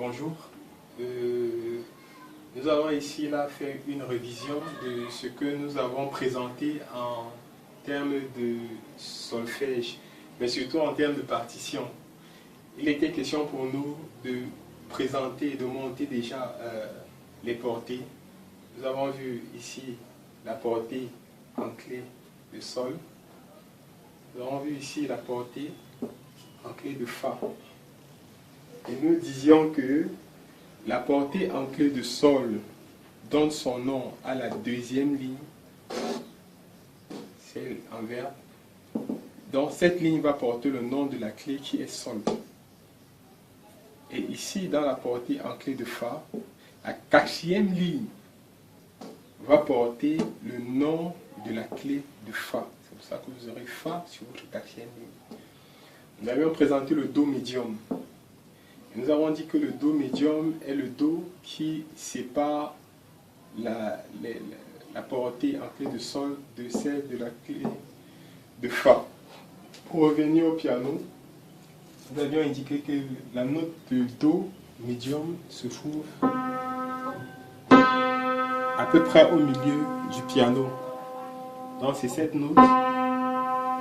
bonjour. Nous allons ici fait une révision de ce que nous avons présenté en termes de solfège, mais surtout en termes de partition. Il était question pour nous de présenter et de monter déjà les portées. Nous avons vu ici la portée en clé de sol. Nous avons vu ici la portée en clé de fa. Et nous disions que la portée en clé de sol donne son nom à la deuxième ligne, celle en vert. Donc cette ligne va porter le nom de la clé qui est sol. Et ici, dans la portée en clé de fa, la quatrième ligne va porter le nom de la clé de fa. C'est pour ça que vous aurez fa sur votre quatrième ligne. Nous avions présenté le do médium. Nous avons dit que le do médium est le do qui sépare la portée en clé de sol de celle de la clé de fa. Pour revenir au piano, nous avions indiqué que la note de do médium se trouve à peu près au milieu du piano. Donc c'est cette note.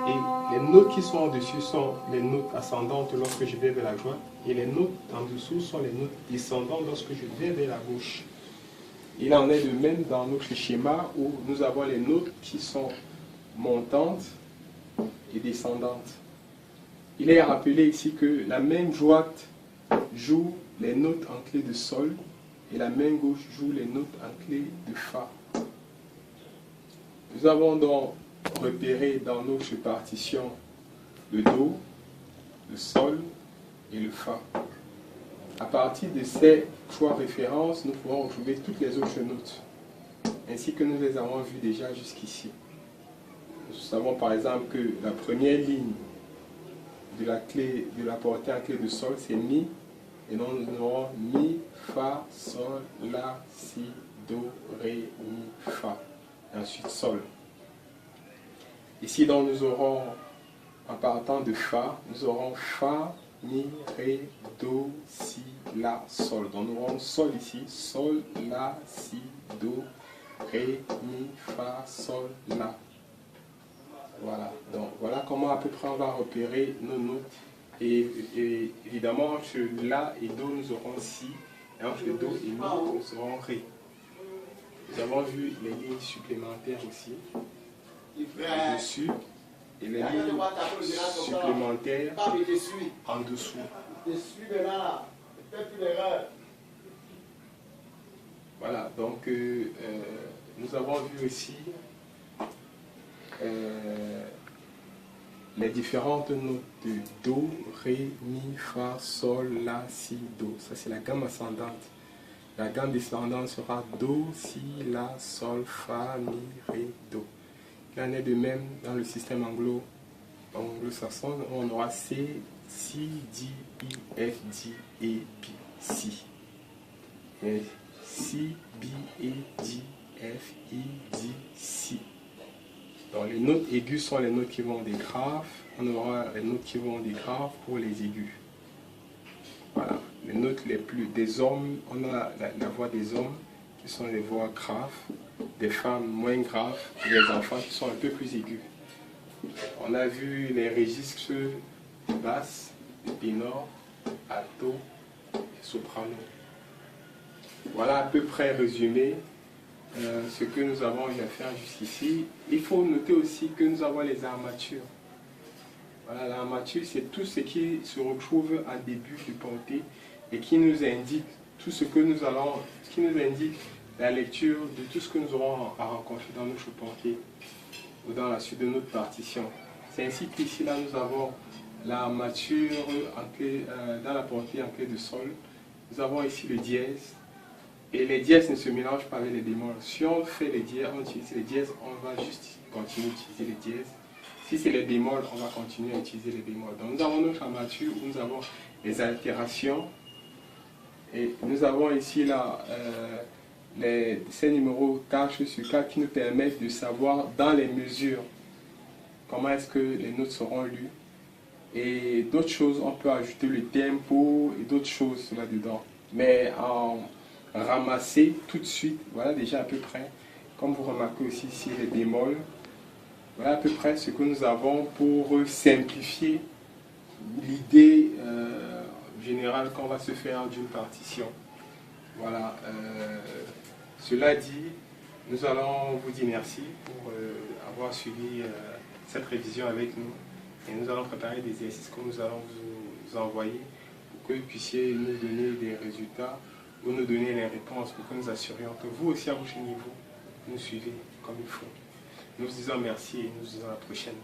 Et les notes qui sont au-dessus sont les notes ascendantes lorsque je vais vers la droite. Et les notes en dessous sont les notes descendantes lorsque je vais vers la gauche. Il en est de même dans notre schéma où nous avons les notes qui sont montantes et descendantes. Il est rappelé ici que la main droite joue les notes en clé de sol et la main gauche joue les notes en clé de fa. Nous avons donc repéré dans notre partition le do, le sol et le fa. À partir de ces trois références, nous pourrons retrouver toutes les autres notes, ainsi que nous les avons vues déjà jusqu'ici. Nous savons par exemple que la première ligne de la portée en clé de sol, c'est mi, et donc nous aurons mi, fa, sol, la, si, do, ré, mi, fa, et ensuite sol. Ici donc nous aurons, en partant de fa, nous aurons fa, mi, ré, do, si, la, sol. Donc nous aurons sol ici, sol, la, si, do, ré, mi, fa, sol, la. Voilà, donc voilà comment à peu près on va repérer nos notes. Et évidemment, entre la et do, nous aurons si, et entre do et mi, nous aurons ré. Nous avons vu les lignes supplémentaires aussi, dessus, et les lignes supplémentaires en dessous. Voilà, donc nous avons vu aussi les différentes notes de do, ré, mi, fa, sol, la, si, do. Ça c'est la gamme ascendante. La gamme descendante sera do, si, la, sol, fa, mi, ré, do. Il en est de même dans le système anglo-saxon. On aura C, Si, D, E, F, D, E, B, Si. Et Si, B, E, D, F, I, D, Si. Donc les notes aiguës sont les notes qui vont des graves. On aura les notes qui vont des graves pour les aigus. Voilà. Les notes les plus des hommes, on a la voix des hommes qui sont les voix graves, des femmes moins graves, et des enfants qui sont un peu plus aigus. On a vu les registres basse, ténor, alto et soprano. Voilà à peu près résumé ce que nous avons eu à faire jusqu'ici. Il faut noter aussi que nous avons les armatures. Voilà, l'armature, c'est tout ce qui se retrouve en début de portée et qui nous indique tout ce que nous allons, qui nous indique la lecture de tout ce que nous aurons à rencontrer dans notre portée ou dans la suite de notre partition. C'est ainsi qu'ici, là, nous avons l'armature dans la portée en clé de sol. Nous avons ici le dièse. Et les dièses ne se mélangent pas avec les bémols. Si on fait les dièses, on utilise les dièses, on va juste continuer d'utiliser les dièses. Si c'est les bémols, on va continuer à utiliser les bémols. Donc nous avons notre armature où nous avons les altérations. Et nous avons ici là ces numéros 4 sur 4 qui nous permettent de savoir dans les mesures comment est-ce que les notes seront lues. Et d'autres choses, on peut ajouter le tempo et d'autres choses là-dedans. mais en ramasser tout de suite. Voilà déjà à peu près, comme vous remarquez aussi ici les bémols, voilà à peu près ce que nous avons pour simplifier l'idée générale qu'on va se faire d'une partition. Voilà, cela dit, nous allons vous dire merci pour avoir suivi cette révision avec nous et nous allons préparer des exercices que nous allons vous envoyer pour que vous puissiez nous donner des résultats ou nous donner les réponses pour que nous assurions que vous aussi à votre niveau, nous suivez comme il faut. Nous vous disons merci et nous vous disons à la prochaine.